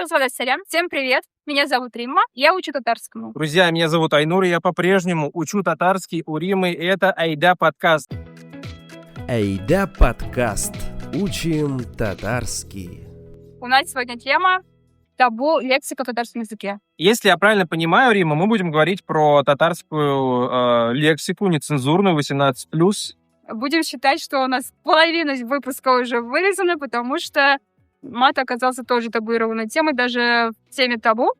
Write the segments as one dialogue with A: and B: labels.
A: Позвала сорян. Всем привет. Меня зовут Римма. Я учу татарскому.
B: Друзья, меня зовут Айнур, и я по-прежнему учу татарский у Римы, и это Айда подкаст.
C: Айда подкаст. Учим татарский.
A: У нас сегодня тема табу лексика в татарском языке.
B: Если я правильно понимаю, Рима, мы будем говорить про татарскую лексику, нецензурную, 18+.
A: Будем считать, что у нас половина выпуска уже вырезана, потому что мат оказался тоже табуированной темой, даже в теме табу.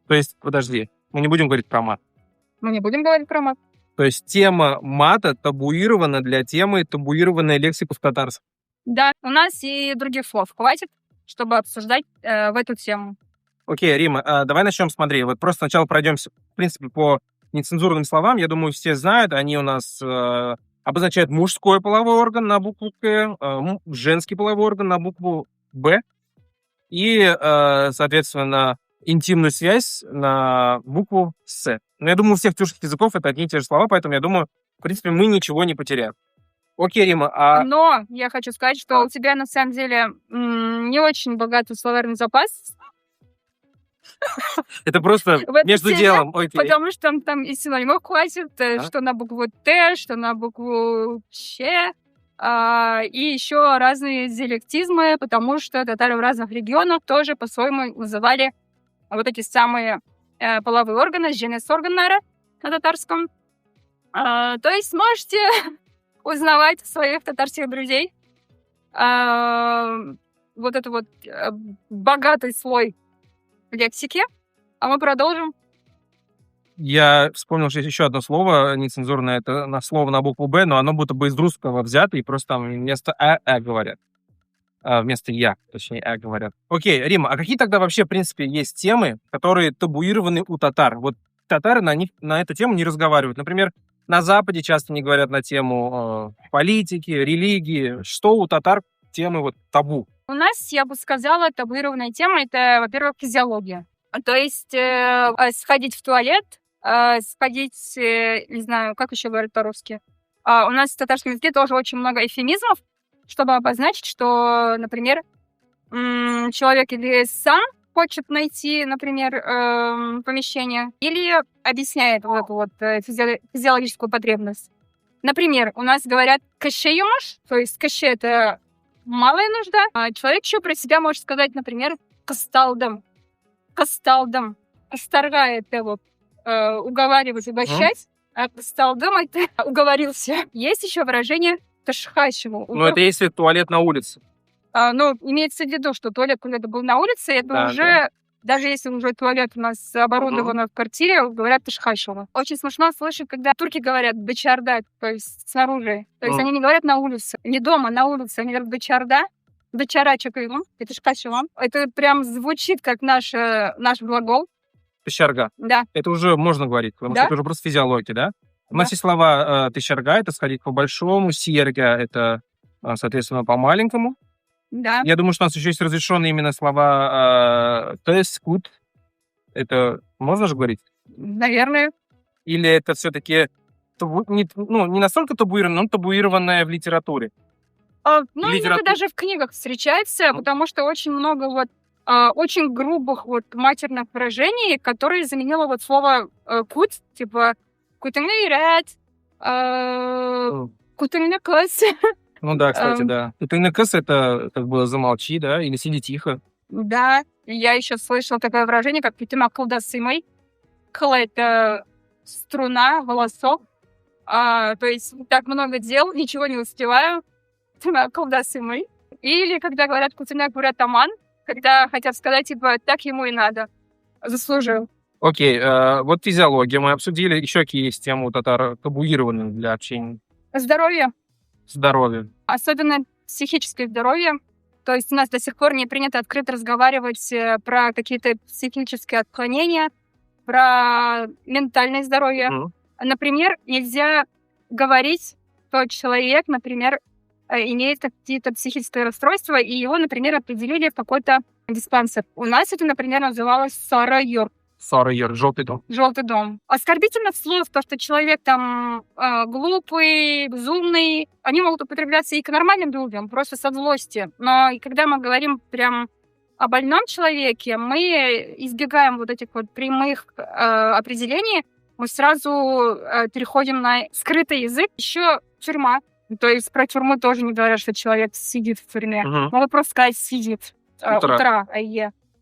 B: То есть, подожди, мы не будем говорить про мат.
A: Мы не будем говорить про мат.
B: То есть тема мата табуирована для темы табуированная лексика в татарском.
A: Да, у нас и других слов хватит, чтобы обсуждать в эту тему.
B: Окей, Рима, давай начнем, смотри. Вот просто сначала пройдемся, в принципе, по нецензурным словам. Я думаю, все знают, они у нас обозначают мужской половой орган на букву К, женский половой орган на букву Б и, соответственно, интимную связь на букву С. Но я думаю, у всех тюркских языков это одни и те же слова, поэтому я думаю, в принципе, мы ничего не потеряем. Окей, Рима,
A: Но я хочу сказать, что у тебя, на самом деле, не очень богатый словарный запас.
B: это просто
A: В этой
B: между
A: теме,
B: делом. Окей.
A: Потому что там и синонимов хватит, что на букву Т, что на букву Щ, и еще разные диалектизмы, потому что татары в разных регионах тоже по-своему называли вот эти самые половые органы, женес-органары на татарском. То есть можете узнавать своих татарских друзей. Вот это вот богатый слой лексики. А мы продолжим.
B: Я вспомнил, что есть еще одно слово нецензурное, это слово на букву Б, но оно будто бы из русского взято, и просто там вместо говорят. Вместо я, точнее, говорят. Окей, Рима, а какие тогда вообще, в принципе, есть темы, которые табуированы у татар? Вот татары на эту тему не разговаривают. Например, на Западе часто не говорят на тему политики, религии. Что у татар темы вот табу?
A: У нас, я бы сказала, табуированная тема — это, во-первых, физиология. То есть сходить в туалет, сходить, не знаю, как еще говорят по-русски. У нас в татарском языке тоже очень много эвфемизмов, чтобы обозначить, что, например, человек или сам хочет найти, например, помещение, или объясняет вот эту вот физиологическую потребность. Например, у нас говорят «каше юмаш», то есть «каше» — это малая нужда, а человек еще про себя может сказать, например, «касталдам». «Касталдам». Асторгает его уговаривать, угощать, а «касталдам» — это уговорился. Есть еще выражение «ташхачеву».
B: Ну, это если туалет на улице.
A: Имеется в виду, что туалет, когда был на улице, это уже, даже если уже туалет у нас оборудован в квартире, говорят «ташхачева». Очень смешно слышать, когда турки говорят «дычарда», то есть снаружи. То есть они не говорят на улице, не дома, на улице. Они говорят «дычарда», «дычара чакаему», это «ташхачева». Это прям звучит как наш глагол.
B: Тыщарга.
A: Да.
B: Это уже можно говорить, потому что это уже просто физиология, да? У нас есть слова тыщарга, это сходить по большому, сиерга, это, соответственно, по маленькому.
A: Да.
B: Я думаю, что у нас еще есть разрешенные именно слова тескут. Это можно же говорить?
A: Наверное.
B: Или это все-таки не настолько табуированное, но табуированное в литературе?
A: Иногда даже в книгах встречается, потому что очень много очень грубых матерных выражений, которые заменило слово кут, типа кутынгайрат, кутынгнакос.
B: Ну да, кстати, да. Кутынгнакос — это как бы замолчи, да, или сиди тихо.
A: Да, я еще слышала такое выражение, как «питыма колдасымой». Кла — это струна, волосок. То есть так много дел, ничего не успеваю. «Питыма колдасымой». Или когда говорят «кутынгнак буратаман», когда хотят сказать, типа, так ему и надо. Заслужил.
B: Окей, вот физиология мы обсудили. Еще какие есть темы у татар табуированные для общения?
A: Здоровье.
B: Здоровье.
A: Особенно психическое здоровье. То есть у нас до сих пор не принято открыто разговаривать про какие-то психические отклонения, про ментальное здоровье. Например, нельзя говорить, что человек, например, имеет какие-то психические расстройства, и его, например, определили в какой-то диспансер. У нас это, например, называлось сарайор.
B: Сарайор, желтый дом.
A: Желтый дом. Оскорбительных слов, то, что человек там глупый, безумный, они могут употребляться и к нормальным людям, просто со злости. Но и когда мы говорим прям о больном человеке, мы избегаем вот этих вот прямых определений, мы сразу переходим на скрытый язык. Еще тюрьма. То есть про тюрьму тоже не говорят, что человек сидит в тюрьме. Могут просто сказать «сидит». Утра.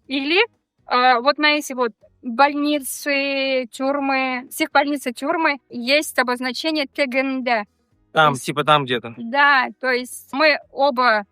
A: Или вот на эти вот больницы, тюрьмы, всех больниц и тюрьмы есть обозначение ТГНД.
B: Там, типа там где-то.
A: Да, то есть мы оба,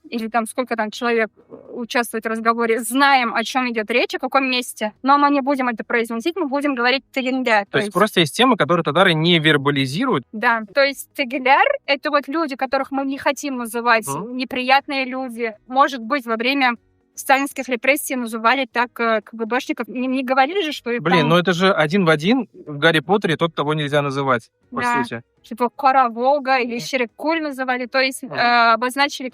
A: или там сколько там человек участвует в разговоре, знаем, о чем идет речь, о каком месте, но мы не будем это произносить, мы будем говорить ТГНД.
B: То есть просто есть темы, которые татары не вербализируют.
A: Да, то есть тегеляр — это вот люди, которых мы не хотим называть, неприятные люди. Может быть, во время сталинских репрессий называли так КГБшников. Не говорили же, что...
B: Блин, ну это же один в один в Гарри Поттере тот, кого нельзя называть, по сути.
A: Типа Кара Волга или Шерекуль называли, то есть обозначили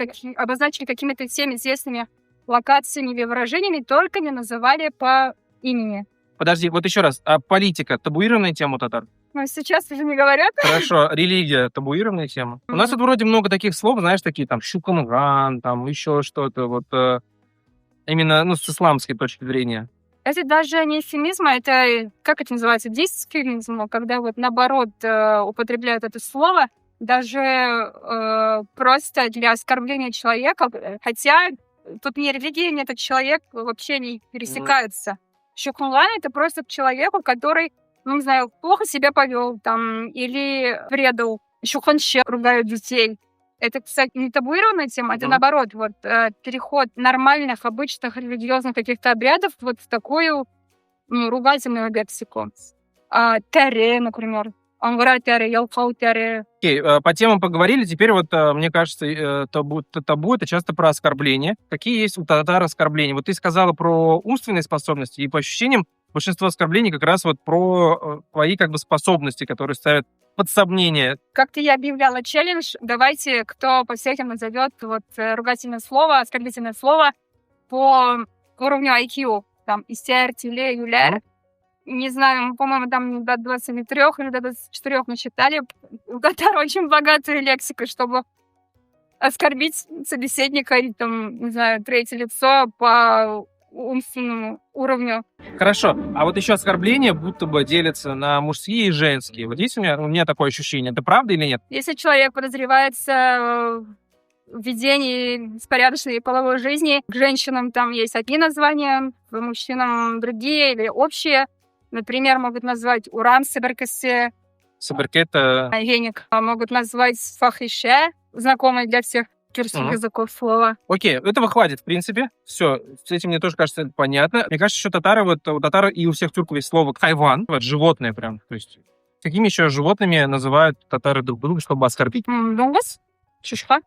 A: какими-то всем известными локациями или выражениями, только не называли по имени.
B: Подожди, вот еще раз, а политика — табуированная тема у татар?
A: Ну, сейчас уже не говорят.
B: Хорошо, религия — табуированная тема? У нас тут вроде много таких слов, знаешь, такие там шукамган, там еще что-то, вот именно, с исламской точки зрения.
A: Это даже не эвфемизм, а это, как это называется, дисфемизм, когда вот наоборот употребляют это слово, даже просто для оскорбления человека, хотя тут ни религия, ни этот человек вообще не пересекаются. Шукмулан — это просто к человеку, который, не знаю, плохо себя повел там или предал. Шуханше ругают детей. Это, кстати, не табуированная тема, это наоборот, вот переход нормальных, обычных религиозных каких-то обрядов вот в такую ругательную лексику. Тере, например. Ангара тере, ялхау тере.
B: Окей, по темам поговорили. Теперь вот, мне кажется, табу — это часто про оскорбления. Какие есть у татар оскорбления? Вот ты сказала про умственные способности, и по ощущениям большинство оскорблений как раз вот про твои как бы способности, которые ставят под сомнение.
A: Как-то я объявляла челлендж. Давайте, кто по всяким назовет вот ругательное слово, оскорбительное слово по уровню IQ. Там истер, тюле, юлер. Не знаю, по-моему, там до 23 или до 24 мы считали. У татар очень богатая лексика, чтобы оскорбить собеседника или там, не знаю, третье лицо по умственному уровню.
B: Хорошо. А вот еще оскорбления будто бы делятся на мужские и женские. Вот есть у меня такое ощущение. Это правда или нет?
A: Если человек подозревается в ведении беспорядочной половой жизни, к женщинам там есть одни названия, к мужчинам другие или общие. Например, могут назвать урам сабаркасе.
B: Сабарке — это...
A: Веник. Могут назвать фахише, знакомое для всех кирских языков слова.
B: Окей, этого хватит, в принципе. Все, с этим мне тоже кажется это понятно. Мне кажется, еще татары, вот у татар и у всех тюрков есть слово хайван, вот животное прям. То есть какими еще животными называют татары друг друга, чтобы оскорбить?
A: Дунгас, шишка.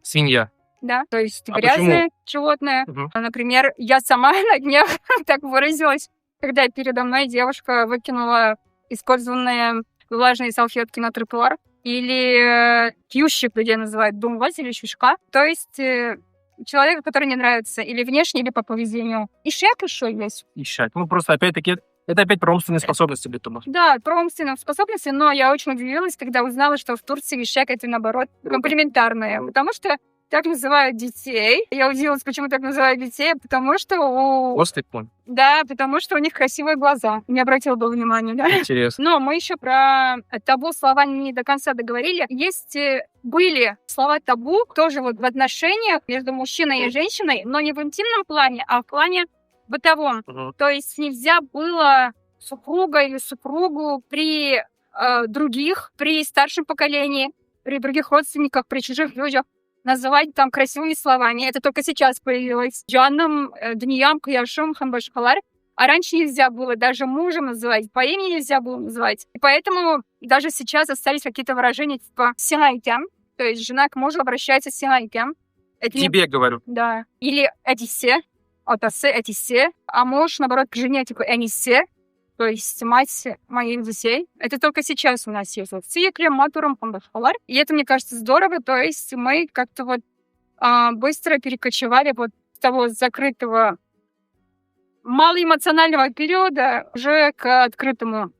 B: Свинья.
A: Да, то есть грязное животное. Например, я сама на днях так выразилась, когда передо мной девушка выкинула использованные влажные салфетки на тротуар. Или кьющик, где называют думваз или щушка. То есть человека, который не нравится или внешне, или по поведению. Ишак еще есть.
B: Ишак. Ну, просто опять-таки, это опять про умственные способности, Бетума.
A: Да, про умственные способности, но я очень удивилась, когда узнала, что в Турции ишак — это, наоборот, комплиментарное. Потому что так называют детей. Я удивилась, почему так называют детей, потому что
B: Острый план.
A: Да, потому что у них красивые глаза. Не обратила бы внимания, да?
B: Интересно.
A: Но мы еще про табу слова не до конца договорили. Были слова табу тоже вот в отношениях между мужчиной и женщиной, но не в интимном плане, а в плане бытовом. То есть нельзя было супруга или супругу при других, при старшем поколении, при других родственниках, при чужих людях называть там красивыми словами. Это только сейчас появилось. Джанном, Дниям, Кияшум, Хамбашхалар. А раньше нельзя было даже мужем называть, по имени нельзя было называть. И поэтому даже сейчас остались какие-то выражения типа «сигайкям», то есть жена к мужу обращается «сигайкям».
B: Тебе говорю.
A: Да. Или «эдисе», «отасе», «эдисе», а муж, наоборот, к жене типа «энисе», то есть мать моих детей. Это только сейчас у нас есть вот циклем, матуром, хамбашхалар. И это, мне кажется, здорово. То есть мы как-то вот быстро перекочевали вот с того закрытого малоэмоционального периода уже к открытому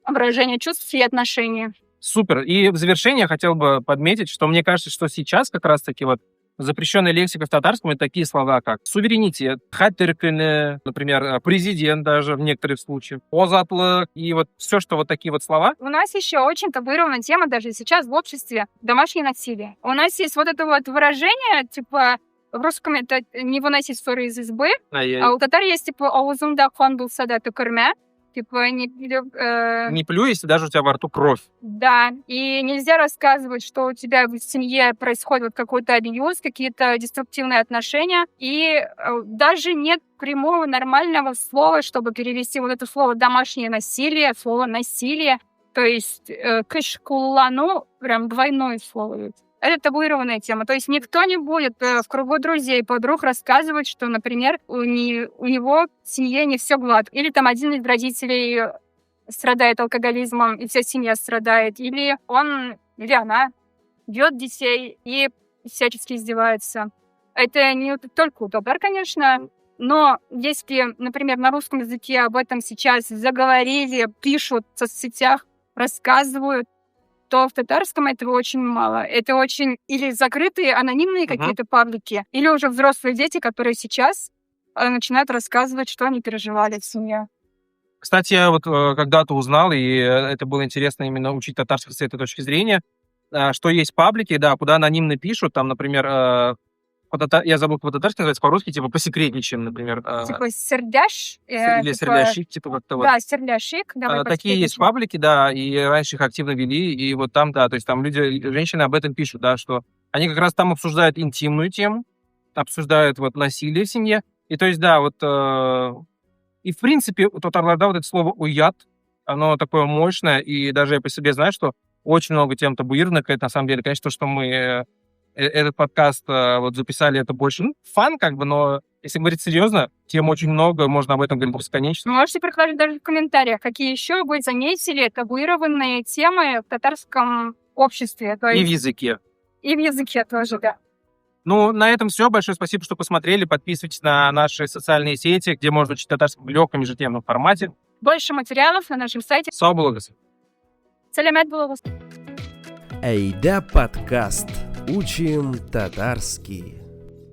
A: выражению чувств и отношений.
B: Супер. И в завершение я хотел бы подметить, что мне кажется, что сейчас как раз-таки вот Запрещенная лексика в татарском — это такие слова, как суверенитет, хатыркыны, например, президент даже в некоторых случаях, озатлык, и вот все, что вот такие вот слова.
A: У нас еще очень табуированная тема даже сейчас в обществе — домашнее насилие. У нас есть вот это вот выражение, типа, в русском это не выносить ссоры из избы, а у татар есть, типа, аузунда хон был сада тукырмя, типа,
B: Не плюй, если даже у тебя во рту кровь.
A: Да, и нельзя рассказывать, что у тебя в семье происходит какой-то абьюз, какие-то деструктивные отношения, и даже нет прямого нормального слова, чтобы перевести вот это слово «домашнее насилие», слово «насилие», то есть «кышкулану», прям двойное слово. Это табуированная тема. То есть никто не будет в кругу друзей, подруг рассказывать, что, например, у него в семье не все гладко. Или там один из родителей страдает алкоголизмом, и вся семья страдает. Или он, или она бьет детей и всячески издевается. Это не только у татар, конечно, но если, например, на русском языке об этом сейчас заговорили, пишут в соцсетях, рассказывают, то в татарском этого очень мало. Это очень или закрытые, анонимные какие-то паблики, или уже взрослые дети, которые сейчас начинают рассказывать, что они переживали в семье.
B: Кстати, я вот когда-то узнал, и это было интересно именно учить татарский с этой точки зрения, что есть паблики, да, куда анонимно пишут, там, например, я забыл, по-татарски называется, по-русски, типа, посекретничаем, например.
A: Типа сердяш.
B: Или сердяшик, типа, как-то вот.
A: Да, сердяшик.
B: Такие есть паблики, да, и раньше их активно вели, и вот там, да, то есть там люди, женщины об этом пишут, да, что они как раз там обсуждают интимную тему, обсуждают вот насилие в семье, и то есть, да, вот, и в принципе у татарларда вот это слово «уят», оно такое мощное, и даже я по себе знаю, что очень много тем табуированных, это на самом деле, конечно, то, что мы этот подкаст вот записали, это больше фан, как бы, но если говорить серьезно, тем очень много, можно об этом говорить бесконечно.
A: Можете прикладывать даже в комментариях, какие еще вы заметили табуированные темы в татарском обществе. То есть...
B: И в языке.
A: И в языке тоже, да.
B: Ну, на этом все. Большое спасибо, что посмотрели. Подписывайтесь на наши социальные сети, где можно учить татарский в легком ежедневном формате.
A: Больше материалов на нашем сайте.
B: Сау болыңыз.
A: Сәлемет болыңыз.
C: Эйда подкаст. Учим татарский.